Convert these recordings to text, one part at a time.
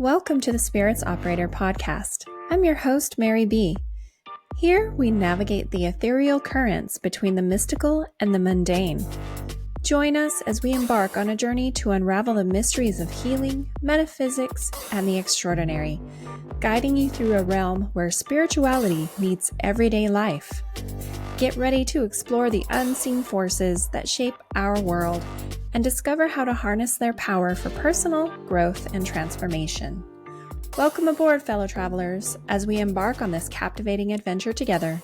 Welcome to the Spirits Operator podcast. I'm your host, Mary B. Here we navigate the ethereal currents between the mystical and the mundane. Join us as we embark on a journey to unravel the mysteries of healing, metaphysics, and the extraordinary, guiding you through a realm where spirituality meets everyday life. Get ready to explore the unseen forces that shape our world and discover how to harness their power for personal growth and transformation. Welcome aboard, fellow travelers, as we embark on this captivating adventure together.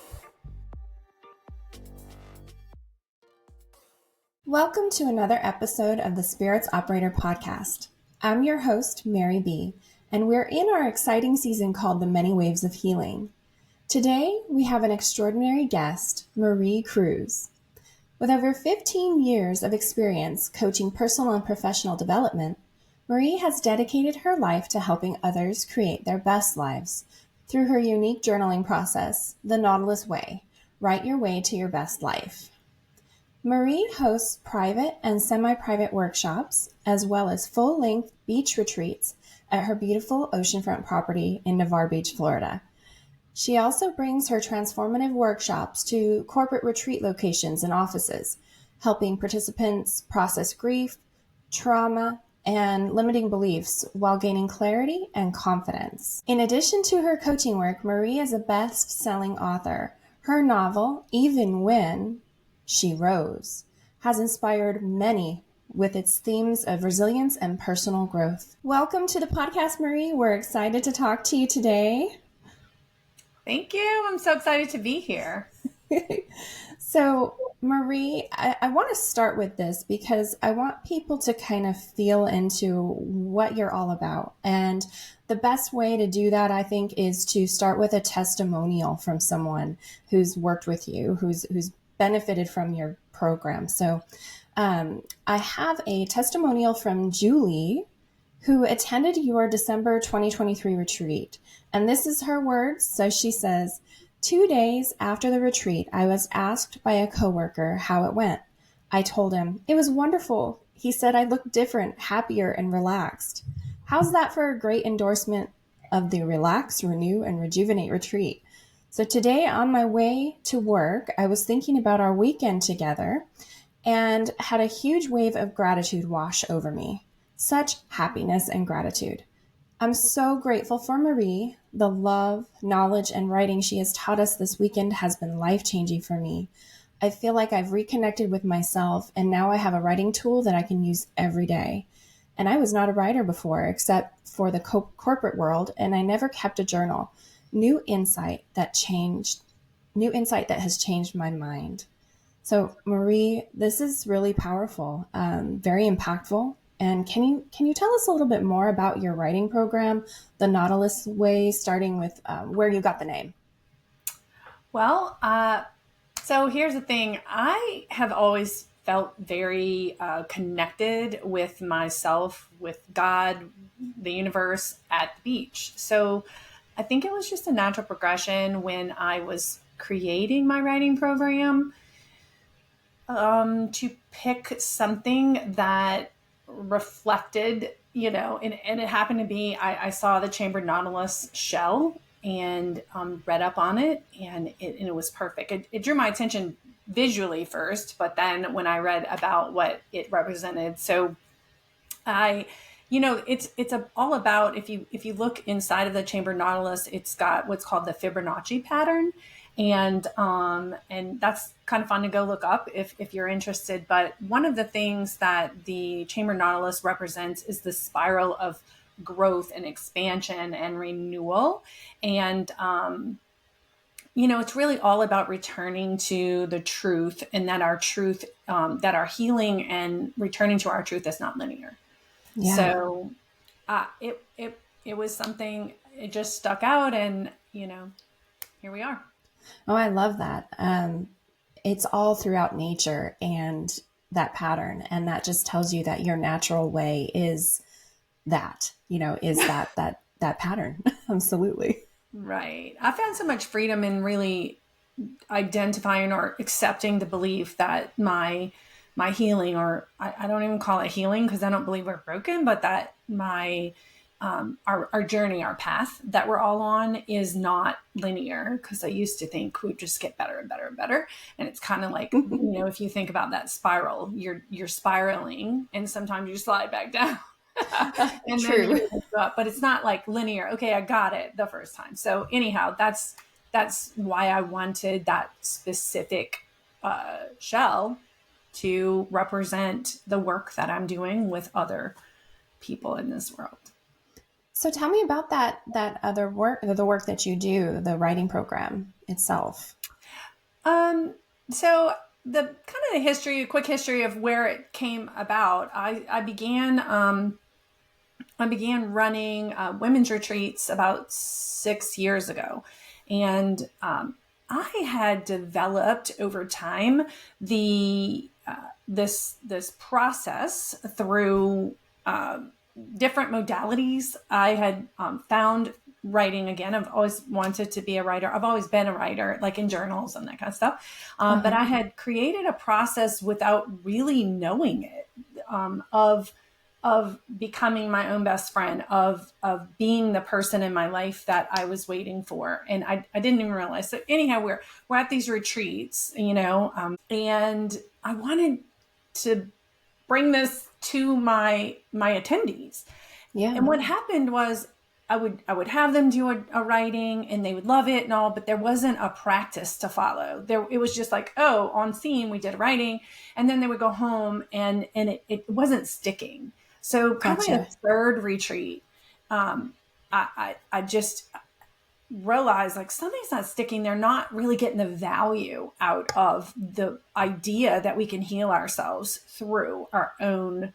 Welcome to another episode of the Spirits Operator podcast. I'm your host, Mary B., and we're in our exciting season called The Many Waves of Healing. Today, we have an extraordinary guest, Marie Cruz. With over 15 years of experience coaching personal and professional development, Marie has dedicated her life to helping others create their best lives through her unique journaling process, the Nautilus Way, Write Your Way to Your Best Life. Marie hosts private and semi-private workshops, as well as full-length beach retreats at her beautiful oceanfront property in Navarre Beach, Florida. She also brings her transformative workshops to corporate retreat locations and offices, helping participants process grief, trauma, and limiting beliefs while gaining clarity and confidence. In addition to her coaching work, Marie is a best-selling author. Her novel, Even When She Rose, has inspired many with its themes of resilience and personal growth. Welcome to the podcast, Marie. We're excited to talk to you today. Thank you. I'm so excited to be here. So, Marie, I want to start with this because I want people to kind of feel into what you're all about. And the best way to do that, I think, is to start with a testimonial from someone who's worked with you, who's benefited from your program. So I have a testimonial from Julie, who attended your December 2023 retreat. And this is her words. So she says, 2 days after the retreat, I was asked by a coworker how it went. I told him, it was wonderful. He said I looked different, happier, and relaxed. How's that for a great endorsement of the Relax, Renew, and Rejuvenate retreat? So today on my way to work, I was thinking about our weekend together and had a huge wave of gratitude wash over me. Such happiness and gratitude. I'm so grateful for Marie. The love, knowledge, and writing she has taught us this weekend has been life-changing for me. I feel like I've reconnected with myself, and now I have a writing tool that I can use every day. And I was not a writer before, except for the corporate world, and I never kept a journal. New insight that has changed my mind. So, Marie, this is really powerful, very impactful. And can you tell us a little bit more about your writing program, the Nautilus Way, starting with where you got the name? Well, so here's the thing. I have always felt very connected with myself, with God, the universe, at the beach. So I think it was just a natural progression when I was creating my writing program to pick something that reflected, and it happened to be, I saw the chambered nautilus shell and read up on it, and it was perfect. It drew my attention visually first, but then when I read about what it represented, so it's all about, if you look inside of the chambered nautilus, it's got what's called the Fibonacci pattern. And that's kind of fun to go look up if you're interested. But one of the things that the chamber nautilus represents is the spiral of growth and expansion and renewal. And, it's really all about returning to the truth, and that our truth, that our healing and returning to our truth is not linear. Yeah. So it was something, it just stuck out, and, here we are. Oh, I love that. It's all throughout nature and that pattern. And that just tells you that your natural way is that, that pattern. Absolutely. Right. I found so much freedom in really identifying or accepting the belief that my healing, or I don't even call it healing because I don't believe we're broken, but that my our journey, our path that we're all on is not linear, because I used to think we'd just get better and better and better. And it's kind of like, if you think about that spiral, you're spiraling, and sometimes you slide back down. And then True. you go up, but it's not like linear. Okay, I got it the first time. So anyhow, that's why I wanted that specific shell to represent the work that I'm doing with other people in this world. So tell me about that other work, the work that you do, the writing program itself. Um, so the kind of the history, a quick history of where it came about. I began running women's retreats about 6 years ago, and I had developed over time the this process through different modalities. I had found writing again. I've always wanted to be a writer. I've always been a writer, like in journals and that kind of stuff. But Uh-huh. I had created a process without really knowing it, of becoming my own best friend, of being the person in my life that I was waiting for, and I didn't even realize. So anyhow, we're at these retreats, and I wanted to bring this to my attendees. And Yeah. what happened was I would have them do a writing, and they would love it and all, but there wasn't a practice to follow. There it was just like, oh, on scene we did a writing, and then they would go home, and it wasn't sticking. So probably a Gotcha. third retreat, I just realize like something's not sticking. They're not really getting the value out of the idea that we can heal ourselves through our own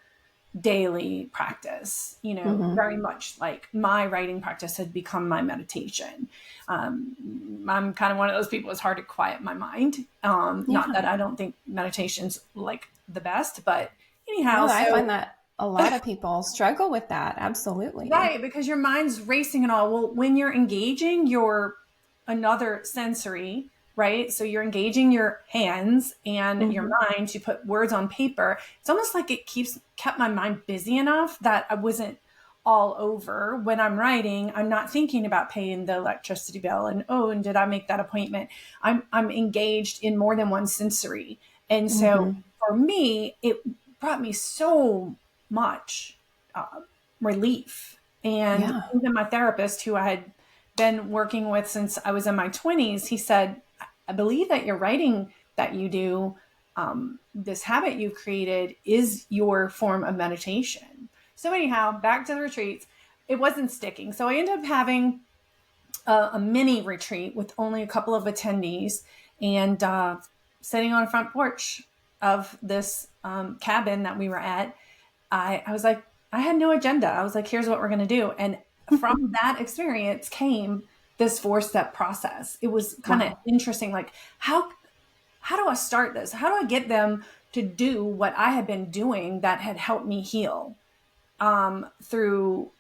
daily practice. Mm-hmm. Very much like my writing practice had become my meditation. I'm kind of one of those people, it's hard to quiet my mind. Not Yeah. that I don't think meditation's like the best, but anyhow, No, I so find that a lot of people struggle with that. Absolutely. right, because your mind's racing and all. Well, when you're engaging your another sensory, right? So you're engaging your hands and your Mm-hmm. mind to put words on paper. It's almost like it kept my mind busy enough that I wasn't all over when I'm writing. I'm not thinking about paying the electricity bill and, oh, and did I make that appointment? I'm engaged in more than one sensory. And so Mm-hmm. for me, it brought me so much uh, relief. And Yeah. even my therapist, who I had been working with since I was in my 20s, he said, I believe that your writing that you do, this habit you've created, is your form of meditation. So, anyhow, back to the retreats. It wasn't sticking. So, I ended up having a mini retreat with only a couple of attendees, and sitting on a front porch of this cabin that we were at. I was like, I had no agenda. I was like, here's what we're going to do. And from that experience came this 4-step process. It was kind of Wow. interesting. Like, how do I start this? How do I get them to do what I had been doing that had helped me heal through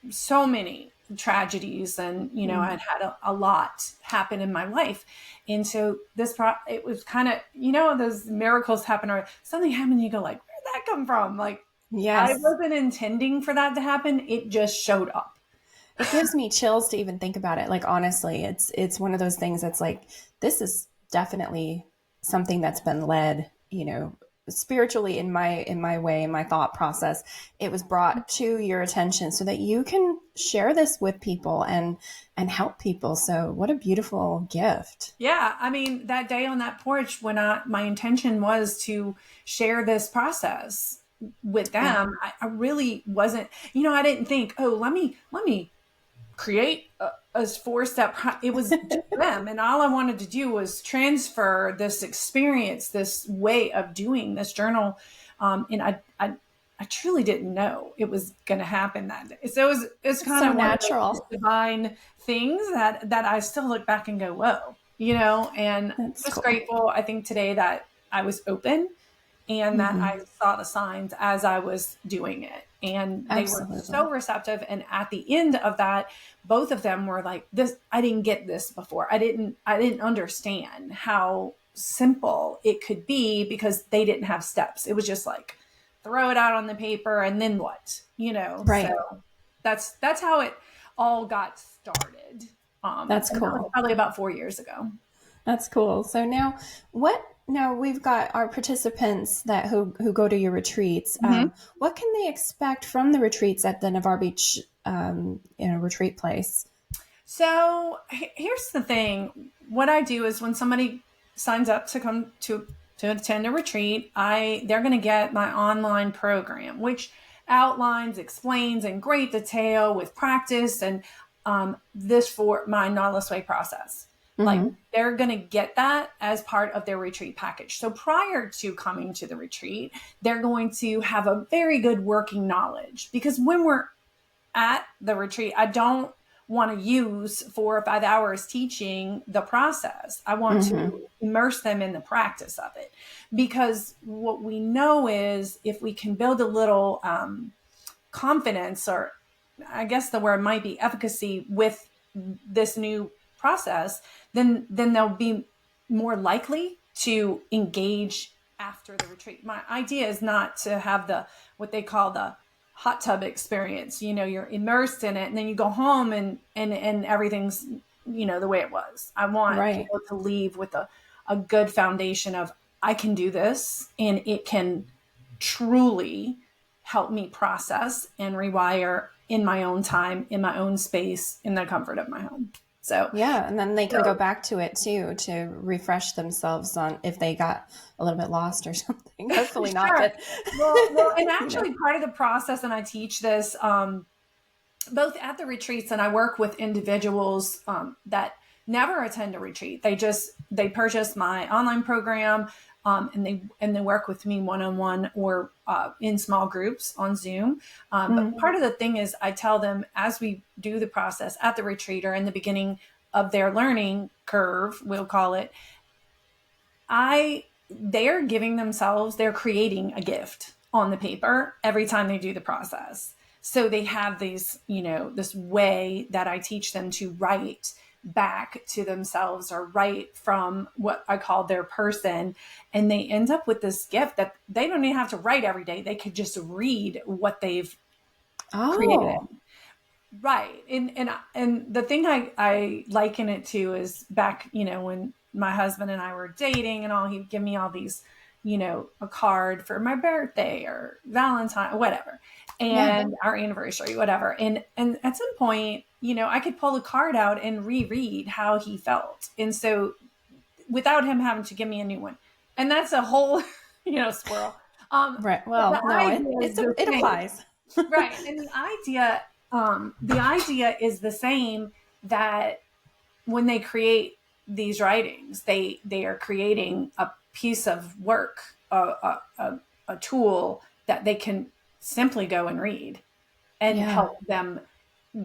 so many tragedies, and Mm. I'd had a lot happen in my life. And so it was kind of, those miracles happen, or something happened and you go like, where'd that come from? Like, I Yes. wasn't intending for that to happen, it just showed up. It gives me chills to even think about it. Like honestly, it's one of those things that's like this is definitely something that's been led, spiritually in my way, in my thought process. It was brought to your attention so that you can share this with people and help people. So what a beautiful gift. Yeah, I mean, that day on that porch, when my intention was to share this process with Yeah. them, I really wasn't, I didn't think, oh, let me create a 4-step. It was just them, and all I wanted to do was transfer this experience, this way of doing this journal, and I truly didn't know it was going to happen that day. So it's It's kind so of one of those natural. divine things that I still look back and go, whoa, and That's just cool. grateful, I think, today that I was open and that Mm-hmm. I saw the signs as I was doing it. And they were Absolutely. so receptive. And at the end of that, both of them were like, this, I didn't get this before. I didn't understand how simple it could be, because they didn't have steps. It was just like, throw it out on the paper and then what? Right. So that's how it all got started. That's And that was cool. probably about 4 years ago. That's cool. So now, what? Now we've got our participants that who go to your retreats. Mhm. What can they expect from the retreats at the Navarre Beach, retreat place? So here's the thing. What I do is when somebody signs up to come to attend a retreat, they're going to get my online program, which outlines, explains in great detail with practice and this for my Nautilus Way process. Like Mm-hmm. they're going to get that as part of their retreat package. So prior to coming to the retreat, they're going to have a very good working knowledge because when we're at the retreat, I don't want to use 4 or 5 hours teaching the process. I want Mm-hmm. to immerse them in the practice of it because what we know is if we can build a little confidence, or I guess the word might be efficacy with this new process, then they'll be more likely to engage after the retreat. My idea is not to have the what they call the hot tub experience. You're immersed in it and then you go home and everything's the way it was. I want Right. people to leave with a good foundation of I can do this and it can truly help me process and rewire in my own time, in my own space, in the comfort of my home. So, Yeah, and then they can go so back to it too to refresh themselves on if they got a little bit lost or something. Hopefully not, sure. but Well, and you know. actually, part of the process, and I teach this both at the retreats, and I work with individuals that never attend a retreat. They purchase my online program, and they work with me one on one or in small groups on Zoom. But Mm-hmm. part of the thing is, I tell them as we do the process at the retreat or in the beginning of their learning curve, we'll call it. They're giving themselves, they're creating a gift on the paper every time they do the process. So they have this way that I teach them to write back to themselves or write from what I call their person. And they end up with this gift that they don't even have to write every day. They could just read what they've created. Oh, Right. And the thing I liken it to is back, when my husband and I were dating and all, he'd give me all these, a card for my birthday or Valentine, whatever, yeah. and our anniversary, whatever. And at some point, I could pull the card out and reread how he felt. And so without him having to give me a new one. And that's a whole, swirl. Right. But the Well, no, idea is the it same. applies. Right. And the idea is the same, that when they create these writings, they are creating a piece of work, a tool that they can simply go and read and Yeah, help them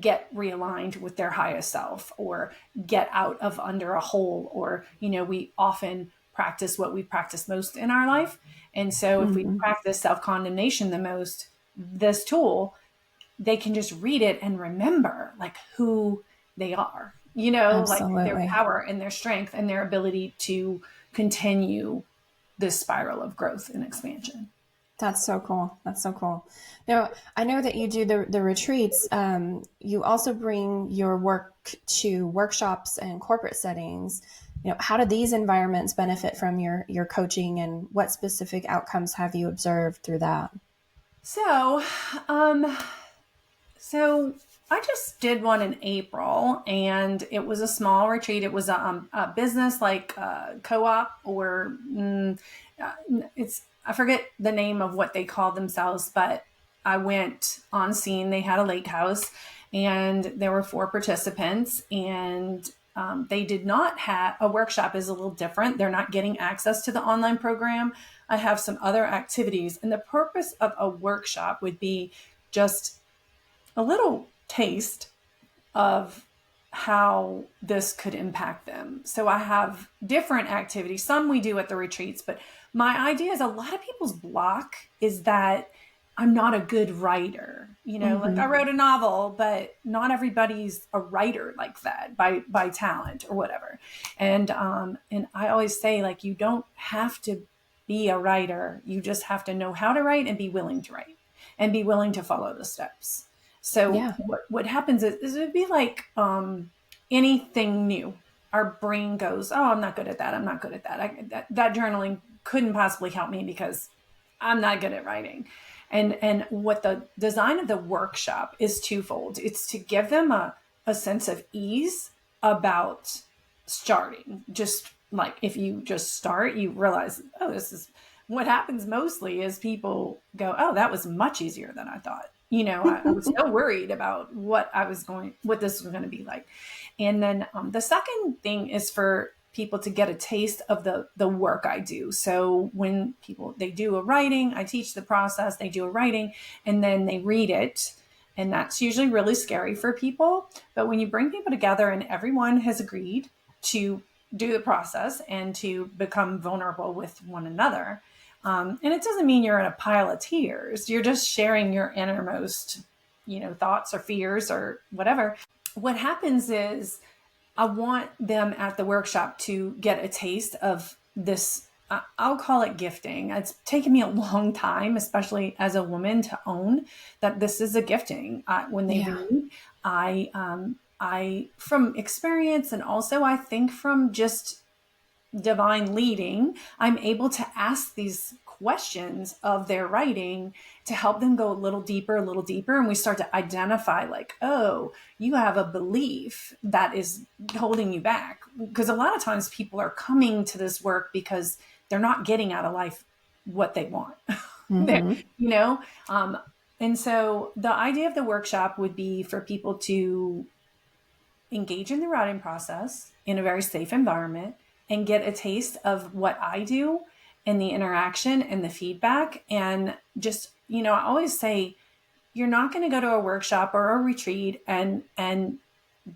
get realigned with their highest self or get out of under a hole. Or, we often practice what we practice most in our life. And so if we hmm, practice self-condemnation the most, this tool, they can just read it and remember like who they are, like their absolutely. power and their strength and their ability to continue this spiral of growth and expansion. That's so cool. That's so cool. Now, I know that you do the retreats. You also bring your work to workshops and corporate settings. How do these environments benefit from your coaching, and what specific outcomes have you observed through that? So, um, So I just did one in April, and it was a small retreat. It was a business like co-op, or it's I forget the name of what they called themselves, but I went on scene. They had a lake house, and there were 4 participants, and they did not have a workshop. Is a little different. They're not getting access to the online program. I have some other activities, and the purpose of a workshop would be just a little taste of how this could impact them. So I have different activities. Some we do at the retreats, but my idea is a lot of people's block is that I'm not a good writer. Like I Hmm. wrote a novel, but not everybody's a writer like that by talent or whatever. And I always say, like, you don't have to be a writer. You just have to know how to write and be willing to write and be willing to follow the steps. So Yeah. what happens is it would be like anything new. Our brain goes, oh, I'm not good at that. I'm not good at that. That journaling couldn't possibly help me because I'm not good at writing. And what the design of the workshop is twofold. It's to give them a sense of ease about starting. Just like if you just start, you realize, oh, this is what happens mostly is people go, oh, that was much easier than I thought. I was so worried about what this was going to be like. And then the second thing is for people to get a taste of the work I do. So when they do a writing, I teach the process, they do a writing, and then they read it. And that's usually really scary for people. But when you bring people together and everyone has agreed to do the process and to become vulnerable with one another, and it doesn't mean you're in a pile of tears. You're just sharing your innermost, thoughts or fears or whatever. What happens is I want them at the workshop to get a taste of this. I'll call it gifting. It's taken me a long time, especially as a woman, to own that this is a gifting. When they Yeah. read, I, from experience, and also I think from just divine leading, I'm able to ask these questions of their writing to help them go a little deeper. And we start to identify, like, oh, you have a belief that is holding you back. Because a lot of times people are coming to this work because they're not getting out of life what they want. Mm-hmm. you know? Um, and so the idea of the workshop would be for people to engage in the writing process in a very safe environment and get a taste of what I do and the interaction and the feedback. And just, I always say, you're not going to go to a workshop or a retreat and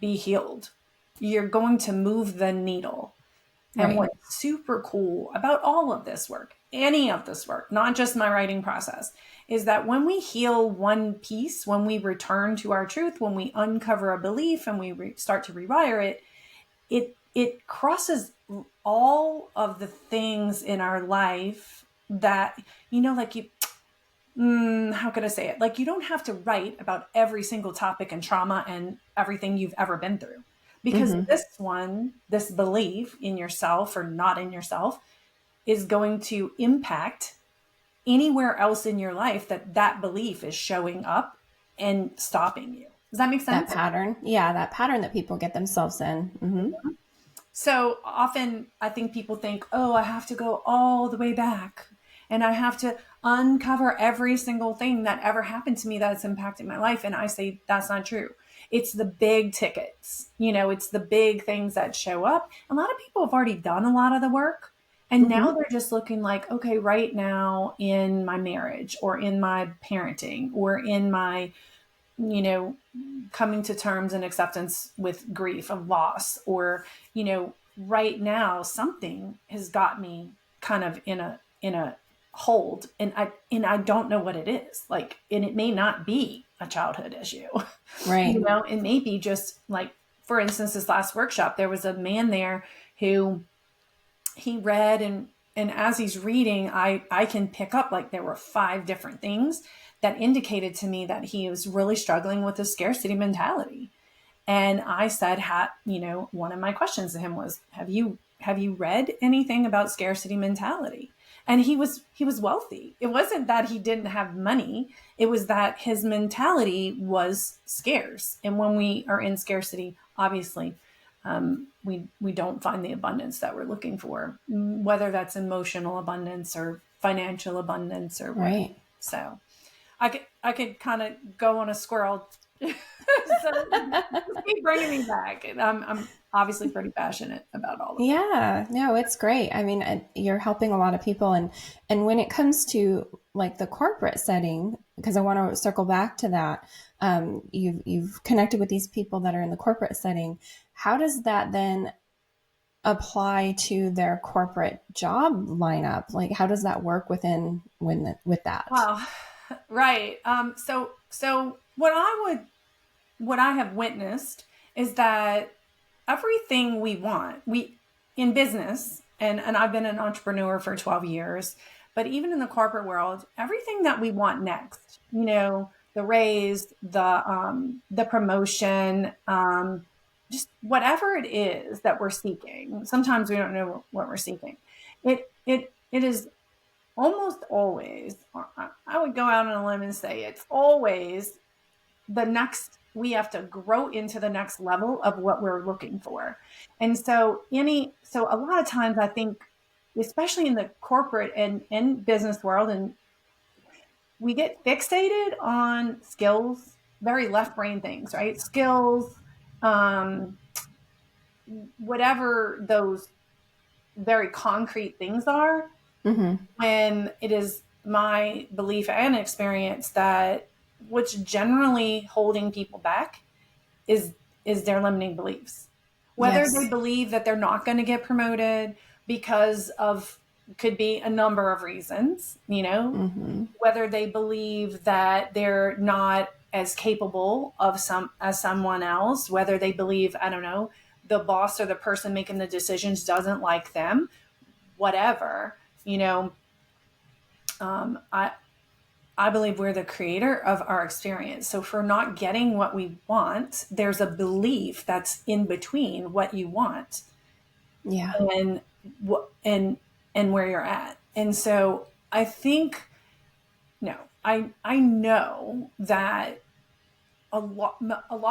be healed. You're going to move the needle. And Right. what's super cool about all of this work, any of this work, not just my writing process, is that when we heal one piece, when we return to our truth, when we uncover a belief and we start to rewire it, it crosses all of the things in our life that, like how could I say it? Like, you don't have to write about every single topic and trauma and everything you've ever been through. Because Mm-hmm. this belief in yourself or not in yourself, is going to impact anywhere else in your life that belief is showing up and stopping you. Does that make That sense? pattern. Yeah, that pattern that people get themselves in. Mm-hmm. So often I think people think, oh, I have to go all the way back and I have to uncover every single thing that ever happened to me that's impacted my life. And I say, that's not true. It's the big tickets, it's the big things that show up. A lot of people have already done a lot of the work. And now Mm-hmm. they're just looking like, okay, right now in my marriage or in my parenting or in my, you know, coming to terms and acceptance with grief of loss, or, right now something has got me kind of in a hold, and I don't know what it is, like, and it may not be a childhood issue. Right. It may be just like, for instance, this last workshop, there was a man there who he read, and as he's reading, I can pick up, like, there were 5 different things that indicated to me that he was really struggling with a scarcity mentality. And I said, one of my questions to him was, have you read anything about scarcity mentality? And he was wealthy. It wasn't that he didn't have money. It was that his mentality was scarce. And when we are in scarcity, obviously, we don't find the abundance that we're looking for, whether that's emotional abundance or financial abundance or whatever. Right. So I could kind of go on a squirrel. So just keep bringing me back, and I'm obviously pretty passionate about all of it. Yeah, no, it's great. I mean, you're helping a lot of people, and when it comes to like the corporate setting, because I want to circle back to that, you've connected with these people that are in the corporate setting. How does that then apply to their corporate job lineup? Like, how does that work with that? Wow, right. So what I have witnessed is that everything we want, we in business, and I've been an entrepreneur for 12 years, but even in the corporate world, everything that we want next, the raise, the promotion, just whatever it is that we're seeking. Sometimes we don't know what we're seeking. It is almost always, I would go out on a limb and say it's always the next, we have to grow into the next level of what we're looking for. And so a lot of times I think, especially in the corporate and business world, and we get fixated on skills, very left brain things, right? Skills, um, whatever those very concrete things are, Mm-hmm. when it is my belief and experience that what's generally holding people back is is their limiting beliefs. Whether they Yes. believe that they're not going to get promoted because of, could be a number of reasons, Mm-hmm. whether they believe that they're not as capable of some as someone else, whether they believe, I don't know, the boss or the person making the decisions doesn't like them, whatever, you know, um, I I believe we're the creator of our experience. So if we're not getting what we want, there's a belief that's in between what you want Yeah. and what and where you're at. And so I think, no, I know that a lot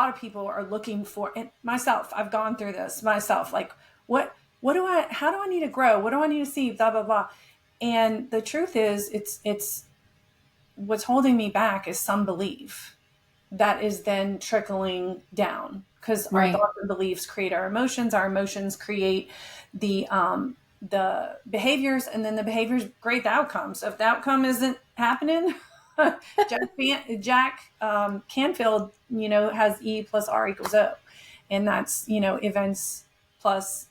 of people are looking for, and myself, I've gone through this myself, like what do I, how do I need to grow, what do I need to see, blah blah blah. And the truth is, it's what's holding me back is some belief that is then trickling down, because our Right. thoughts and beliefs create our emotions create the behaviors, and then the behaviors create the outcomes. So if the outcome isn't happening, Jack Canfield, has E plus R equals O, and that's, events plus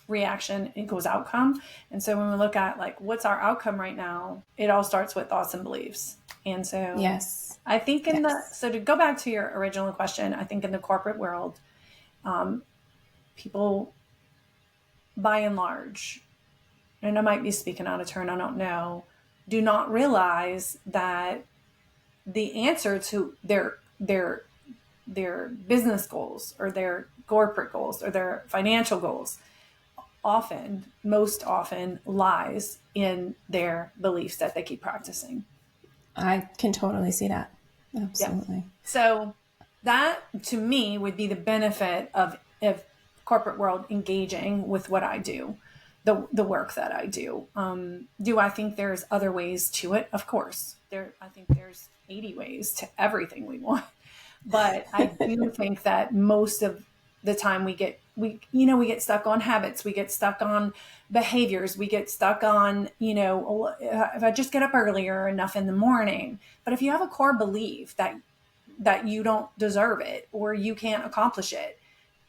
reaction equals outcome. And so when we look at like what's our outcome right now, it all starts with thoughts and beliefs. And so Yes. I think Yes. so to go back to your original question, I think in the corporate world, um, people by and large, and I might be speaking out of turn, I don't know, do not realize that the answer to their business goals or their corporate goals or their financial goals often, most often, lies in their beliefs that they keep practicing. I can totally see that. Yeah. Absolutely. So that to me would be the benefit of corporate world engaging with what I do, the work that I do. Do I think there's other ways to it? Of course. I think there's 80 ways to everything we want. But I do think that most of the time we get stuck on habits, we get stuck on behaviors, we get stuck on, if I just get up earlier enough in the morning. But if you have a core belief that you don't deserve it or you can't accomplish it,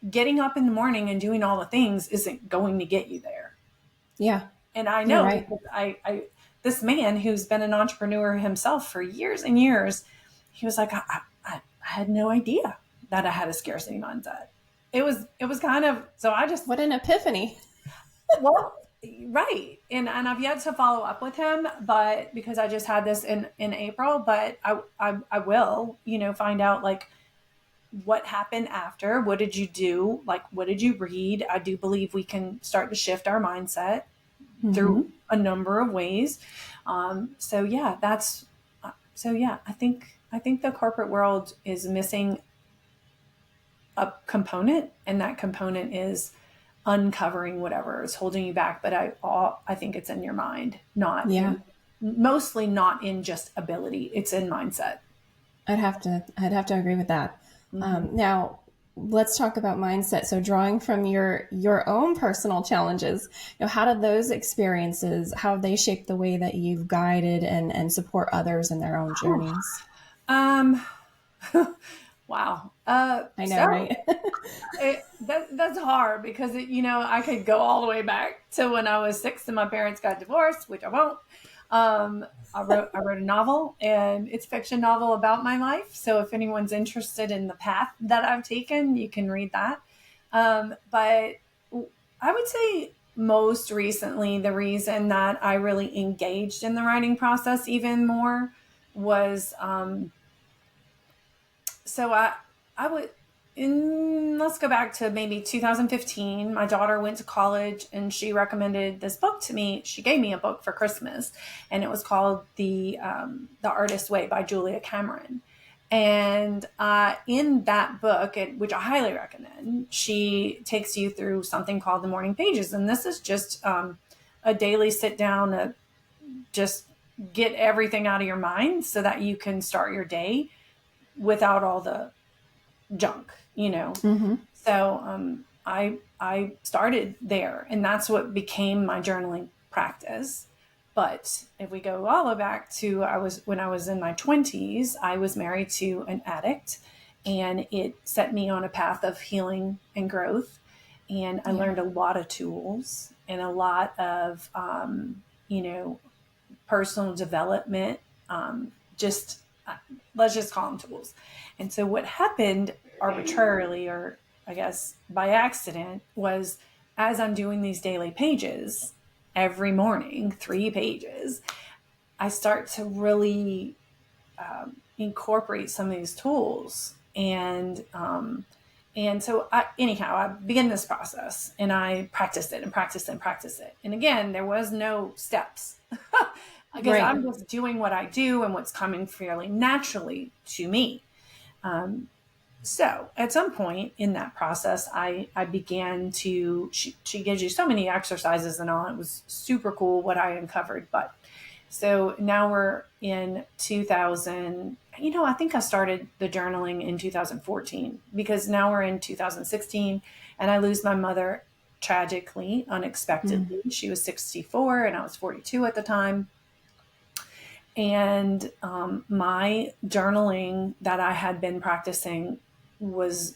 getting up in the morning and doing all the things isn't going to get you there. Yeah. And I You're know right. because I this man who's been an entrepreneur himself for years and years, he was like, I had no idea that I had a scarcity mindset. It was kind of, so I just, What an epiphany. well, right. And I've yet to follow up with him, but because I just had this in April, but I will, find out like what happened after, what did you do? Like, what did you read? I do believe we can start to shift our mindset Mm-hmm. through a number of ways. So yeah, I think the corporate world is missing a component, and that component is uncovering whatever is holding you back. But I think it's in your mind, Yeah. mostly not in just ability. It's in mindset. I'd have to agree with that. Mm-hmm. Now, let's talk about mindset. So, drawing from your own personal challenges, how did those experiences, how have they shaped the way that you've guided and support others in their own journeys? Um, wow. I know, So right? that's hard because I could go all the way back to when I was 6 and my parents got divorced, which I won't. I wrote a novel, and it's a fiction novel about my life. So if anyone's interested in the path that I've taken, you can read that. But I would say most recently, the reason that I really engaged in the writing process even more was so I would, let's go back to maybe 2015. My daughter went to college and she recommended this book to me. She gave me a book for Christmas, and it was called The Artist Way by Julia Cameron. And in that book, which I highly recommend, she takes you through something called the morning pages. And this is just a daily sit down to just get everything out of your mind so that you can start your day without all the junk, you know. Mm-hmm. So I started there, and that's what became my journaling practice. But if we go all the way back to when I was in my 20s, I was married to an addict, and it set me on a path of healing and growth. And I Yeah. learned a lot of tools and a lot of you know, personal development. Just let's just call them tools. And so what happened arbitrarily, or I guess by accident, was as I'm doing these daily pages every morning, 3 pages, I start to really incorporate some of these tools. And so anyhow, I began this process and I practiced it and practiced it and practiced it. And again, there was no steps because Right. I'm just doing what I do and what's coming fairly naturally to me. So at some point in that process, I began to, she gives you so many exercises and all. It was super cool what I uncovered. But so now we're in 2000. You know, I think I started the journaling in 2014 because now we're in 2016 and I lose my mother tragically, Mm. unexpectedly. She was 64 and I was 42 at the time. And my journaling that I had been practicing was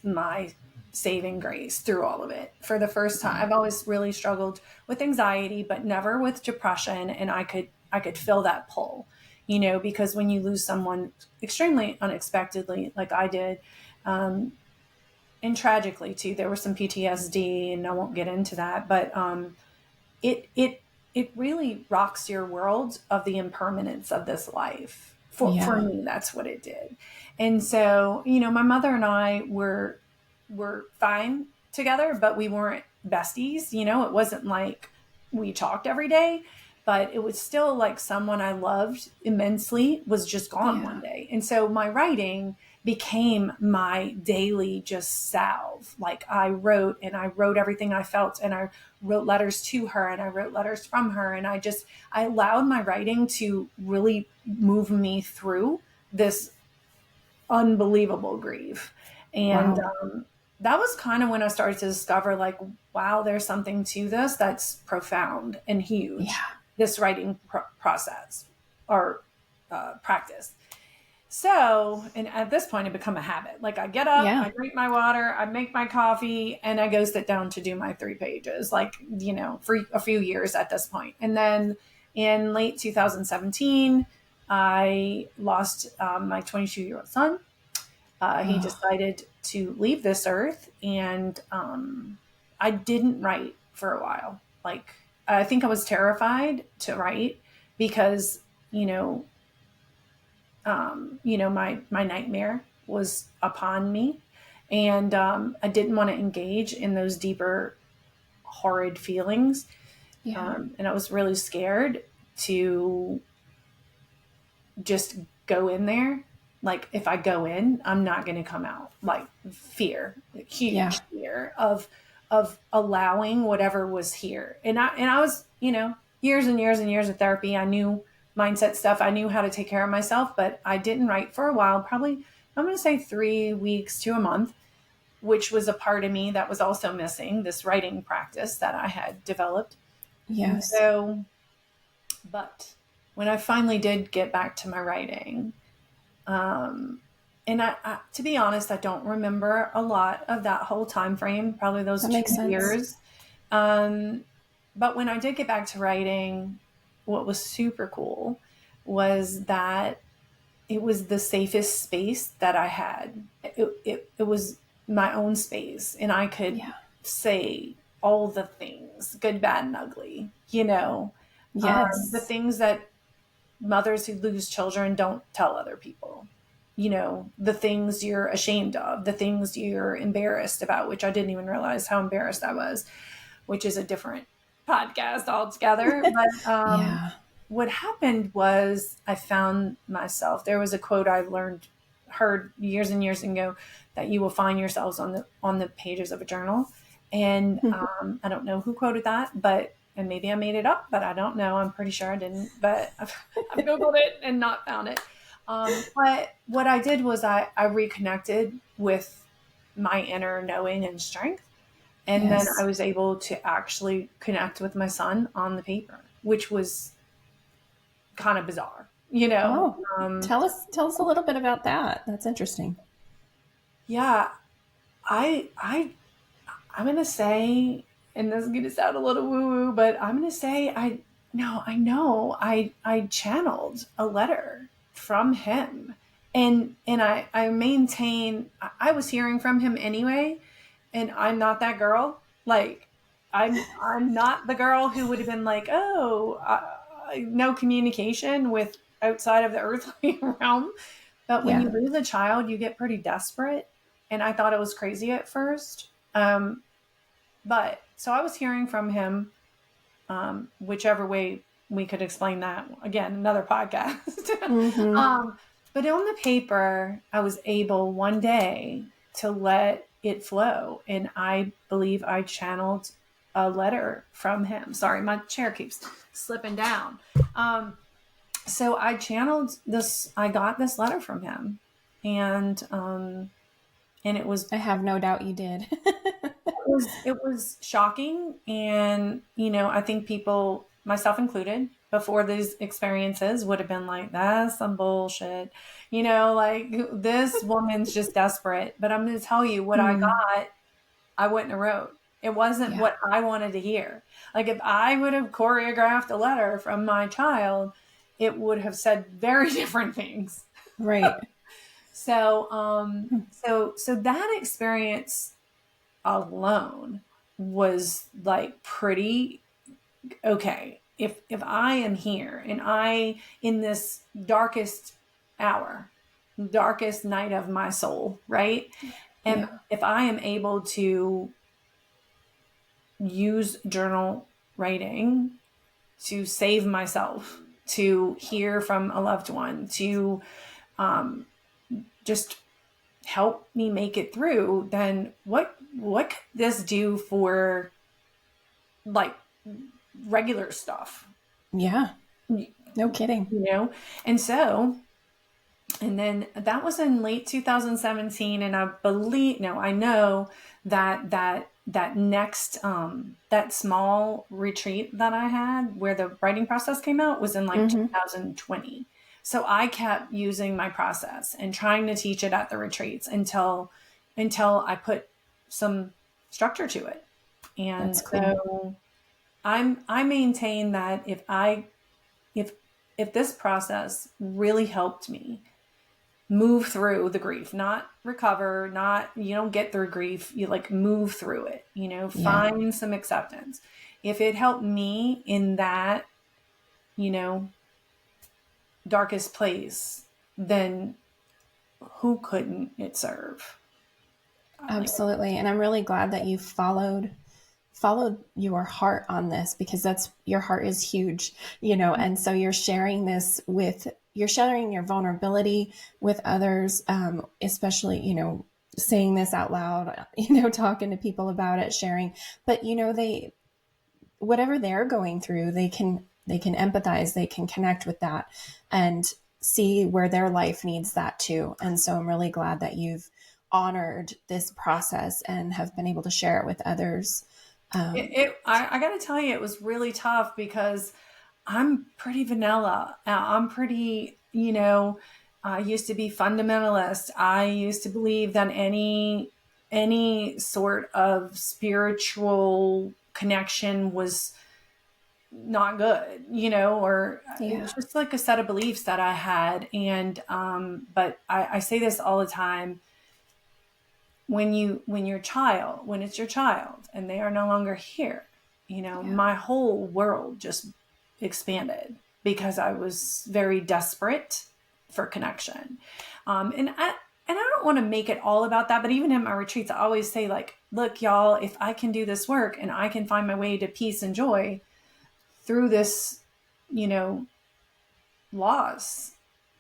my saving grace through all of it. For the first time, Yeah. I've always really struggled with anxiety, but never with depression, and I could feel that pull, you know, because when you lose someone extremely unexpectedly, like I did, and tragically too, there was some PTSD, and I won't get into that, but it it really rocks your world of the impermanence of this life. For Yeah. me, that's what it did. And so, you know, my mother and I were fine together, but we weren't besties. You know, it wasn't like we talked every day, but it was still like someone I loved immensely was just gone one Yeah. day. And so my writing became my daily just salve. Like I wrote everything I felt, and I wrote letters to her and I wrote letters from her. And I allowed my writing to really move me through this unbelievable grief. And Wow. that was kind of when I started to discover, like, wow, there's something to this that's profound and huge, Yeah. this writing process or practice. So, and at this point, it become a habit. Like I get up, Yeah. I drink my water, I make my coffee, and I go sit down to do my 3 pages, like, you know, for a few years at this point. And then in late 2017, I lost my 22-year-old son. He Oh, decided to leave this earth, and I didn't write for a while. Like, I think I was terrified to write because, you know, my nightmare was upon me, and I didn't want to engage in those deeper, horrid feelings, yeah. and I was really scared to just go in there. Like if I go in, I'm not going to come out. Like fear, like Yeah. huge fear of allowing whatever was here. And I was, you know, years and years and years of therapy. I knew mindset stuff. I knew how to take care of myself, but I didn't write for a while. Probably I'm going to say 3 weeks to a month, which was a part of me that was also missing, this writing practice that I had developed. And Yes. so, but when I finally did get back to my writing, um, and to be honest, I don't remember a lot of that whole time frame, probably those That two makes sense. years. Um, but when I did get back to writing, what was super cool was that it was the safest space that I had. It was my own space, and I could Yeah. say all the things, good, bad, and ugly, you know, the Yes. things that mothers who lose children don't tell other people, the things you're ashamed of, the things you're embarrassed about, which I didn't even realize how embarrassed I was, which is a different podcast altogether. But Yeah. what happened was I found myself, there was a quote I heard years and years ago, that you will find yourselves on the pages of a journal. And I don't know who quoted that, and maybe I made it up, but I don't know. I'm pretty sure I didn't, but I've Googled it and not found it. But what I did was I reconnected with my inner knowing and strength. And then I Yes. was able to actually connect with my son on the paper, which was kind of bizarre, you know? Oh, tell us a little bit about that. That's interesting. Yeah, I I'm gonna say, and this is gonna sound a little woo woo, but I'm gonna say I know I channeled a letter from him, and I maintain I was hearing from him anyway, and I'm not that girl. Like I'm not the girl who would have been like, oh, no communication with outside of the earthly realm. But when you Yeah. lose a child, you get pretty desperate, and I thought it was crazy at first. Um, but so I was hearing from him, whichever way we could explain that. Again, another podcast. Mm-hmm. um, but on the paper, I was able one day to let it flow. And I believe I channeled a letter from him. Sorry, my chair keeps slipping down. So I channeled this, I got this letter from him. And it was I have no doubt you did. it was shocking. And I think people, myself included, before these experiences would have been like, that's some bullshit, like, this woman's just desperate. But I'm going to tell you what I Mm, got. I wouldn't have wrote. It wasn't yeah. what I wanted to hear. Like, if I would have choreographed a letter from my child, it would have said very different things. Right. So that experience alone was like pretty okay. If I am here and I, in this darkest hour, darkest night of my soul, right? And Yeah. if I am able to use journal writing to save myself, to hear from a loved one, to um, just help me make it through, then what could this do for, like, regular stuff, Yeah. you No kidding. know? And so, and then that was in late 2017. And I believe, no, I know that next, that small retreat that I had where the writing process came out was in like Mm-hmm. 2020. So I kept using my process and trying to teach it at the retreats until I put some structure to it. And That's cool. so I maintain that if if this process really helped me move through the grief, not recover, not, you don't get through grief, you like move through it, Yeah. find some acceptance. If it helped me in that, you know, darkest place, then who couldn't it serve? Absolutely. And I'm really glad that you followed your heart on this, because that's, your heart is huge, and so you're sharing your vulnerability with others, especially, saying this out loud, talking to people about it, sharing. But they, whatever they're going through, they can empathize, they can connect with that, and see where their life needs that too. And so I'm really glad that you've honored this process and have been able to share it with others. I got to tell you, it was really tough because I'm pretty vanilla. I'm pretty, I used to be fundamentalist. I used to believe that any sort of spiritual connection was not good, or it Yeah. was just like a set of beliefs that I had. And but I say this all the time: when it's your child and they are no longer here, Yeah. my whole world just expanded because I was very desperate for connection. And I don't want to make it all about that, but even in my retreats, I always say, like, look, y'all, if I can do this work and I can find my way to peace and joy through this, you know, loss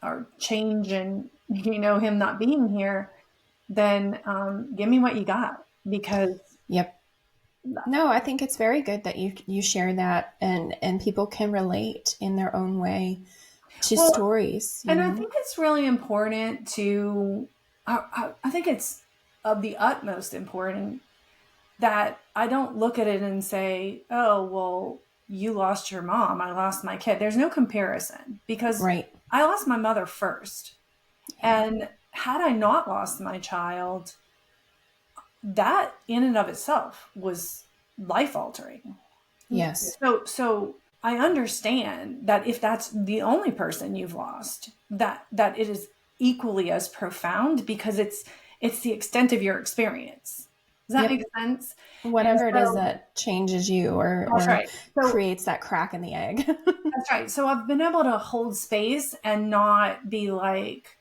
or change and, him not being here, then give me what you got. Because Yep. No, I think it's very good that you share that, and people can relate in their own way to well, stories, you and I know? think it's really important to, I think it's of the utmost important that I don't look at it and say, oh, well, you lost your mom, I lost my kid. There's no comparison, because Right. I lost my mother first. Yeah. And had I not lost my child, that in and of itself was life altering. Yes. So I understand that if that's the only person you've lost, that it is equally as profound, because it's the extent of your experience. Does that make Yep. sense? And Whatever it is so that changes you, that's or right. So creates that crack in the egg. that's right. So I've been able to hold space and not be like,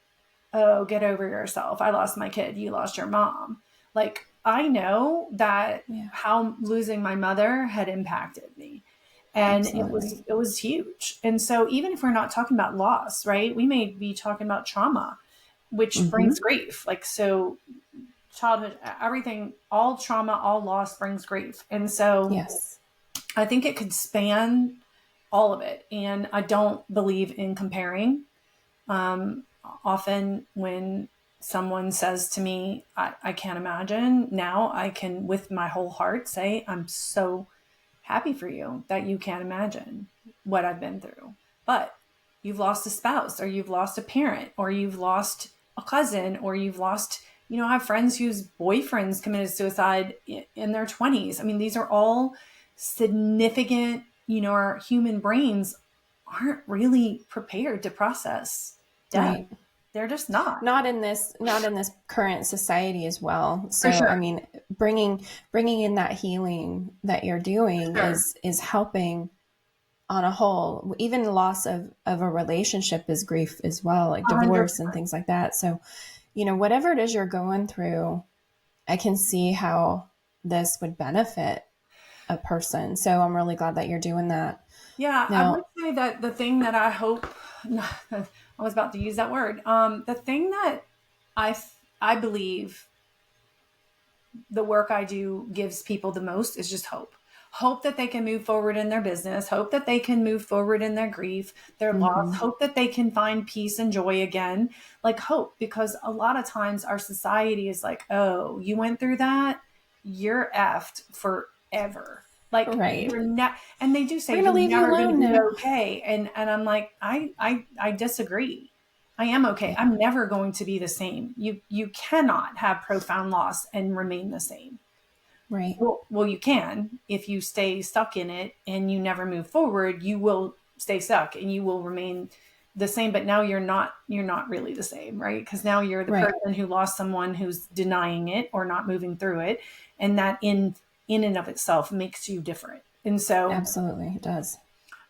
oh, get over yourself. I lost my kid. You lost your mom. Like, I know that Yeah, how losing my mother had impacted me. And absolutely. it was huge. And so even if we're not talking about loss, right? We may be talking about trauma, which Hmm. brings grief. Like, so childhood, everything, all trauma, all loss brings grief. And so Yes. I think it could span all of it. And I don't believe in comparing. Often when someone says to me, I can't imagine, now I can, with my whole heart, say, I'm so happy for you that you can't imagine what I've been through. But you've lost a spouse, or you've lost a parent, or you've lost a cousin, or you've lost, I have friends whose boyfriends committed suicide in their 20s. I mean, these are all significant, our human brains aren't really prepared to process death. Right. They're just not. Not in this current society as well. For So I sure. mean, bringing in that healing that you're doing Sure. is helping on a whole. Even loss of a relationship is grief as well, like 100%. divorce and things like that. So, whatever it is you're going through, I can see how this would benefit a person. So I'm really glad that you're doing that. Yeah, I would Now, say that the thing that I hope, I was about to use that word. The thing that I, I believe the work I do gives people the most is just hope. Hope that they can move forward in their business, hope that they can move forward in their grief, their loss, mhm, hope that they can find peace and joy again. Like, hope, because a lot of times our society is like, oh, you went through that, you're effed forever. Like, right. you're not, and they do say We're going you're to leave you never going to alone be now. okay. And I'm like, I disagree. I am okay. Yeah, I'm never going to be the same. You cannot have profound loss and remain the same. right, Well, you can. If you stay stuck in it and you never move forward, you will stay stuck and you will remain the same. But now you're not really the same, right? Because now you're the right. person who lost someone who's denying it or not moving through it, and that in and of itself makes you different. And so Absolutely, it does.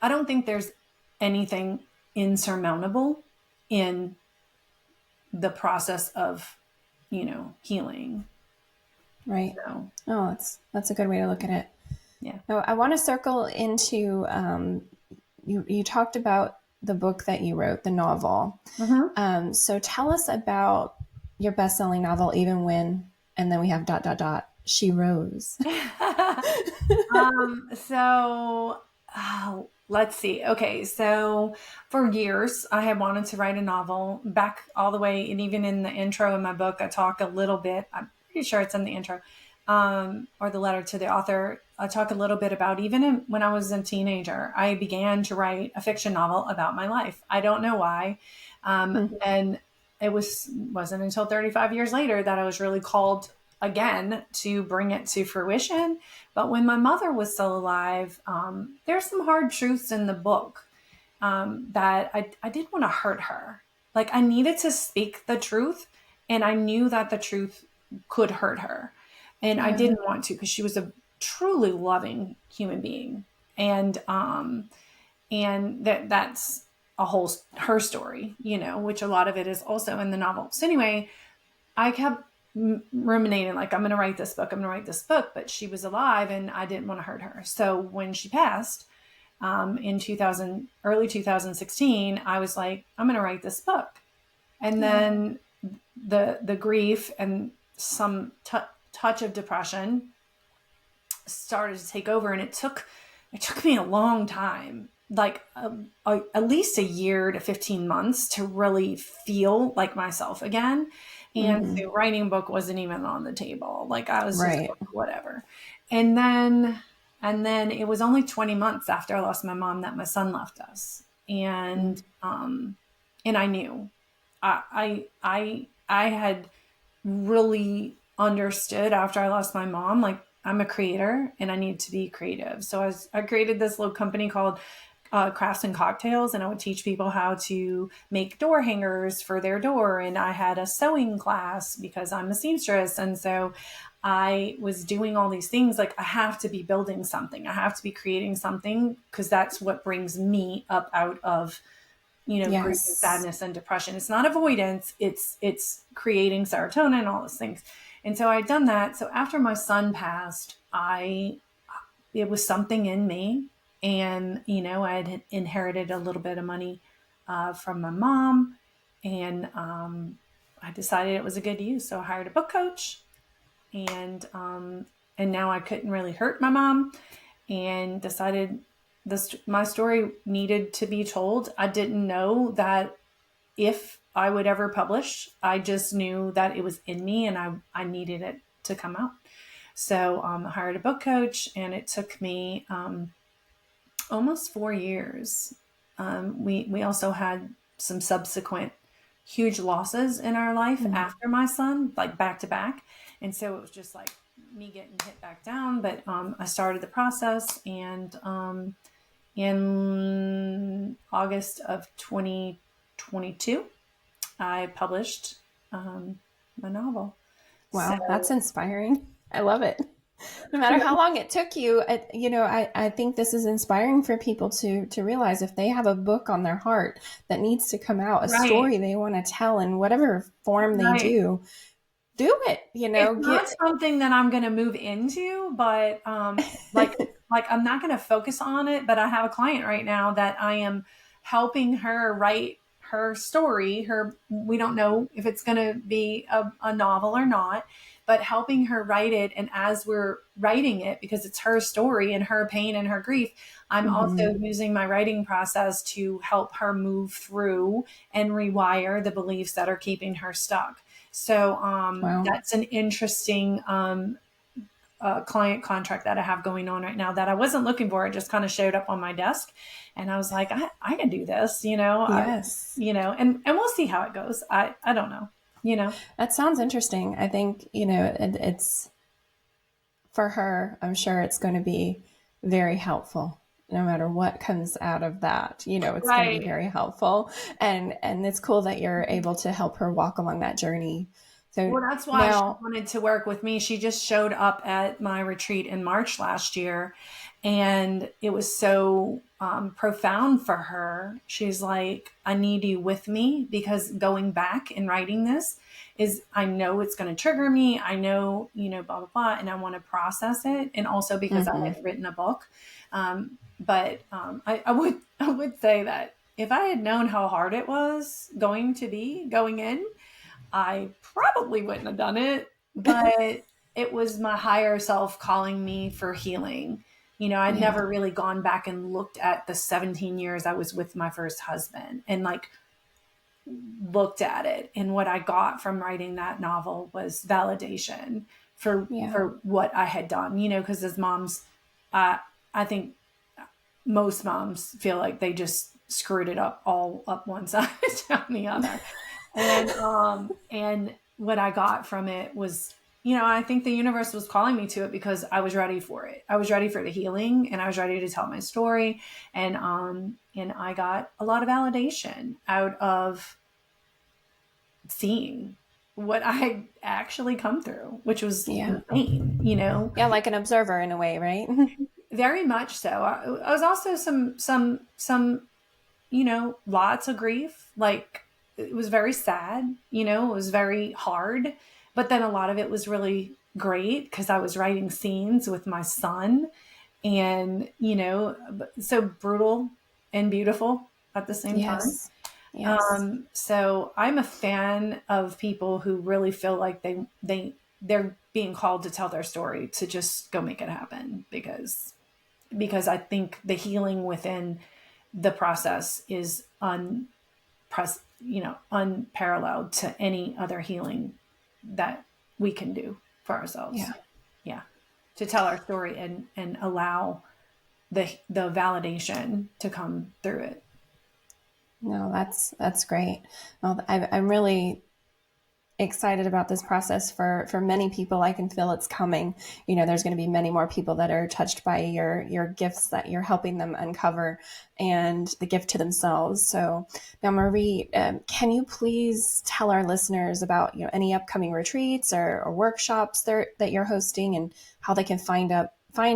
I don't think there's anything insurmountable in the process of, healing. Right. So, Oh, that's a good way to look at it. yeah. Now, I want to circle into you talked about the book that you wrote, the novel. Hmm. So tell us about your best-selling novel, Even When, and then we have dot dot dot. She Rose. So, let's see. Okay. So for years, I had wanted to write a novel back all the way. And even in the intro in my book, I talk a little bit, I'm pretty sure it's in the intro, or the letter to the author. I talk a little bit about when I was a teenager, I began to write a fiction novel about my life. I don't know why. Hmm. And it wasn't until 35 years later that I was really called again to bring it to fruition. But when my mother was still alive, there's some hard truths in the book that I didn't want to hurt her. Like, I needed to speak the truth, and I knew that the truth could hurt her. And I Yeah. didn't want to, because she was a truly loving human being. And that's a whole her story, which a lot of it is also in the novel. So anyway, I kept ruminating, like, I'm going to write this book, I'm going to write this book, but she was alive and I didn't want to hurt her. So when she passed, in early 2016, I was like, I'm going to write this book. And then the grief and some touch of depression started to take over, and it took me a long time, like at least a year to 15 months to really feel like myself again. And so writing a book wasn't even on the table. Like, I was just Right. like, whatever. And then it was only 20 months after I lost my mom that my son left us. And I knew I had really understood after I lost my mom, like, I'm a creator and I need to be creative. So I created this little company called Crafts and Cocktails, and I would teach people how to make door hangers for their door. And I had a sewing class because I'm a seamstress. And so I was doing all these things. Like, I have to be building something. I have to be creating something, because that's what brings me up out of, grief and Yes. sadness and depression. It's not avoidance. It's creating serotonin, all those things. And so I'd done that. So after my son passed, it was something in me. And, I had inherited a little bit of money from my mom. And I decided it was a good use. So I hired a book coach. And now I couldn't really hurt my mom, and decided my story needed to be told. I didn't know that if I would ever publish. I just knew that it was in me and I needed it to come out. So I hired a book coach, and it took me almost 4 years. We also had some subsequent huge losses in our life after my son, like back to back. And so it was just like me getting hit back down. But I started the process, and in August of 2022, I published my novel. So, Wow, that's inspiring. I love it. No matter how long it took you, I think this is inspiring for people to realize, if they have a book on their heart that needs to come out, a right, story they want to tell in whatever form they right. do it, It's not get. something that I'm going to move into, but like I'm not going to focus on it. But I have a client right now that I am helping her write her story. We don't know if it's going to be a novel or not, but helping her write it. And as we're writing it, because it's her story and her pain and her grief, I'm also using my writing process to help her move through and rewire the beliefs that are keeping her stuck. So Wow. that's an interesting client contract that I have going on right now that I wasn't looking for. It just kind of showed up on my desk, and I was like, I can do this, Yes. and we'll see how it goes. I don't know, That sounds interesting. I think, it's for her, I'm sure it's going to be very helpful. No matter what comes out of that, it's going to be right. very helpful. And it's cool that you're able to help her walk along that journey. So Well, that's why she now, wanted to work with me. She just showed up at my retreat in March last year, and it was so profound for her. She's like, I need you with me, because going back and writing this I know it's going to trigger me. I know, blah, blah, blah, and I want to process it. And also because I had written a book. But I would say that if I had known how hard it was going to be going in, I probably wouldn't have done it, but it was my higher self calling me for healing. I'd yeah, never really gone back and looked at the 17 years I was with my first husband, and like looked at it. And what I got from writing that novel was validation yeah, for what I had done, because as moms, I think most moms feel like they just screwed it up all up one side down the other. And what I got from it was, I think the universe was calling me to it because I was ready for it. I was ready for the healing, and I was ready to tell my story. And I got a lot of validation out of seeing what I had actually come through, which was yeah, insane. yeah, like an observer in a way, right? Very much so. I was also some lots of grief. Like, it was very sad, it was very hard, but then a lot of it was really great because I was writing scenes with my son, and, so brutal and beautiful at the same time. Yes. Yes. So I'm a fan of people who really feel like they're being called to tell their story, to just go make it happen, because I think the healing within the process is unparalleled to any other healing that we can do for ourselves. Yeah. Yeah. To tell our story and allow the validation to come through it. No, that's great. Well, I'm really excited about this process for many people. I can feel it's coming. There's going to be many more people that are touched by your gifts that you're helping them uncover, and the gift to themselves. So now, Marie, can you please tell our listeners about any upcoming retreats or workshops that you're hosting, and how they can find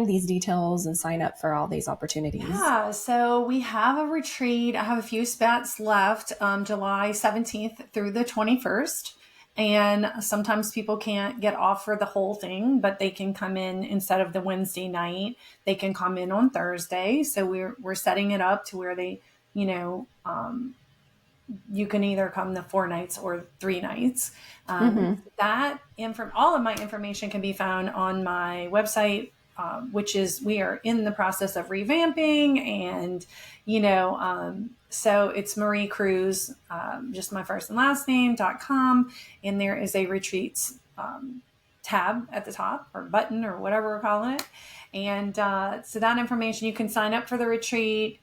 these details and sign up for all these opportunities? Yeah, so we have a retreat. I have a few spots left, July 17th through the 21st. And sometimes people can't get off for the whole thing, but they can come in instead of the Wednesday night. They can come in on Thursday. So we're setting it up to where they, you can either come the 4 nights or 3 nights. Mm-hmm. That all of my information can be found on my website, which is, we are in the process of revamping, and so it's Marie Cruz, just my first and last name.com, and there is a retreats tab at the top, or button, or whatever we're calling it, and so that information, you can sign up for the retreat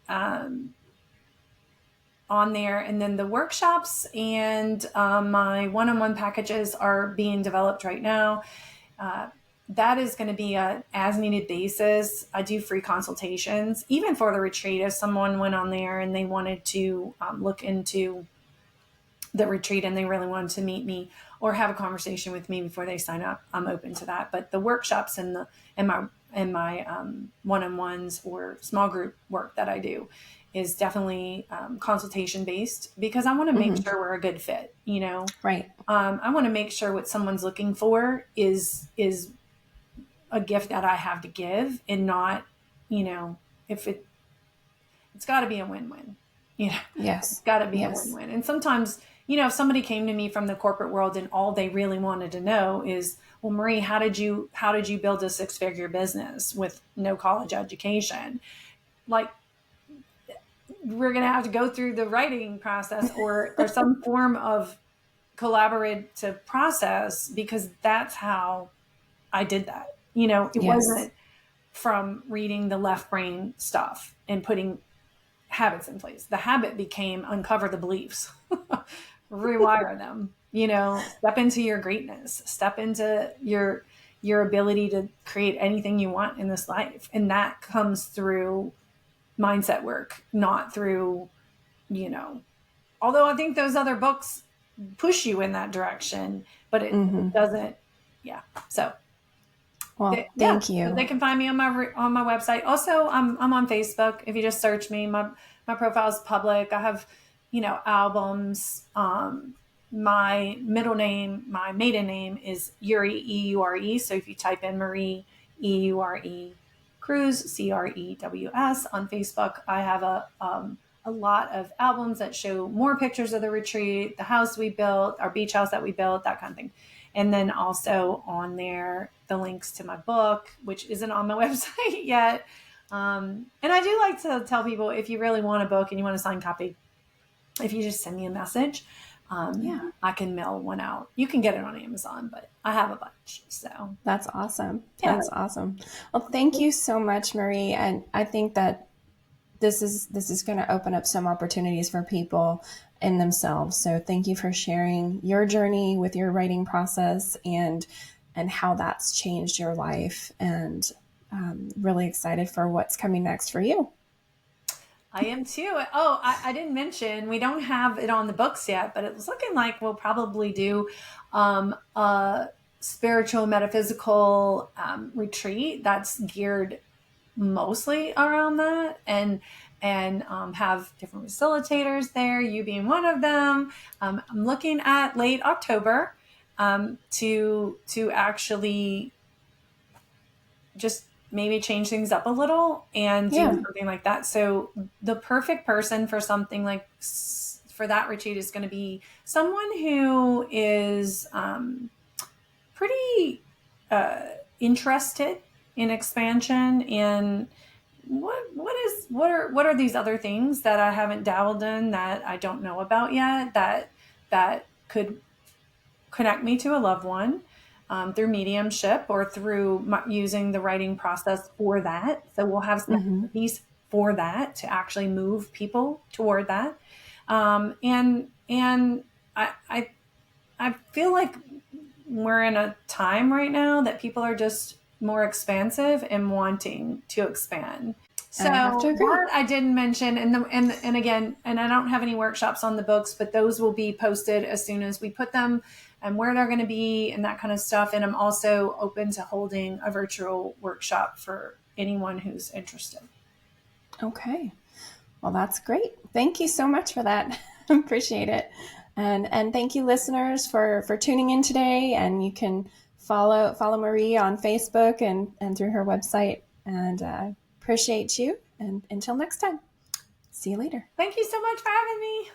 on there. And then the workshops and my one-on-one packages are being developed right now. That is going to be a as needed basis. I do free consultations, even for the retreat. If someone went on there and they wanted to look into the retreat and they really wanted to meet me or have a conversation with me before they sign up, I'm open to that. But the workshops and my one-on-ones or small group work that I do is definitely consultation based, because I want to make Mm-hmm. sure we're a good fit. Right. I want to make sure what someone's looking for is a gift that I have to give, and not, if it's got to be a win-win. It's Yes. got to be a Yes. win-win. And sometimes, if somebody came to me from the corporate world and all they really wanted to know is, well, Marie, how did you build a 6-figure business with no college education? Like, we're going to have to go through the writing process, or some form of collaborative process, because that's how I did that. It Yes. wasn't from reading the left brain stuff and putting habits in place. The habit became uncover the beliefs, rewire them, step into your greatness, step into your ability to create anything you want in this life. And that comes through mindset work, not through, although I think those other books push you in that direction, but it Mm-hmm. doesn't. Yeah. So Well, yeah, thank so they you. can find me on my website. Also, I'm on Facebook. If you just search me, my profile is public. I have, albums. My middle name, my maiden name is Yuri, Eure. So if you type in Marie, Eure, Cruz, Crews on Facebook, I have a lot of albums that show more pictures of the retreat, the house we built, our beach house that we built, that kind of thing. And then also on there, the links to my book, which isn't on my website yet. And I do like to tell people, if you really want a book and you want a signed copy, if you just send me a message, Yeah. I can mail one out. You can get it on Amazon, but I have a bunch. So That's awesome. yeah. That's awesome. Well, thank you so much, Marie. And I think that this is going to open up some opportunities for people in themselves. So thank you for sharing your journey with your writing process, and how that's changed your life. And really excited for what's coming next for you. I am too. Oh, I didn't mention, we don't have it on the books yet, but it was looking like we'll probably do a spiritual metaphysical retreat that's geared mostly around that. And and have different facilitators there, you being one of them. I'm looking at late October to actually just maybe change things up a little and do Yeah. something like that. So the perfect person for something like for that retreat is going to be someone who is pretty interested in expansion and what are these other things that I haven't dabbled in that I don't know about yet that could connect me to a loved one through mediumship or through using the writing process for that. So we'll have some Mm-hmm. activities for that to actually move people toward that. And I feel like we're in a time right now that people are just more expansive and wanting to expand. So I have to agree. that I didn't mention, and again, and I don't have any workshops on the books, but those will be posted as soon as we put them, and where they're going to be, and that kind of stuff. And I'm also open to holding a virtual workshop for anyone who's interested. Okay. Well, that's great. Thank you so much for that. Appreciate it. And thank you listeners for tuning in today. And you can follow Marie on Facebook and through her website. And appreciate you. And until next time, see you later. Thank you so much for having me.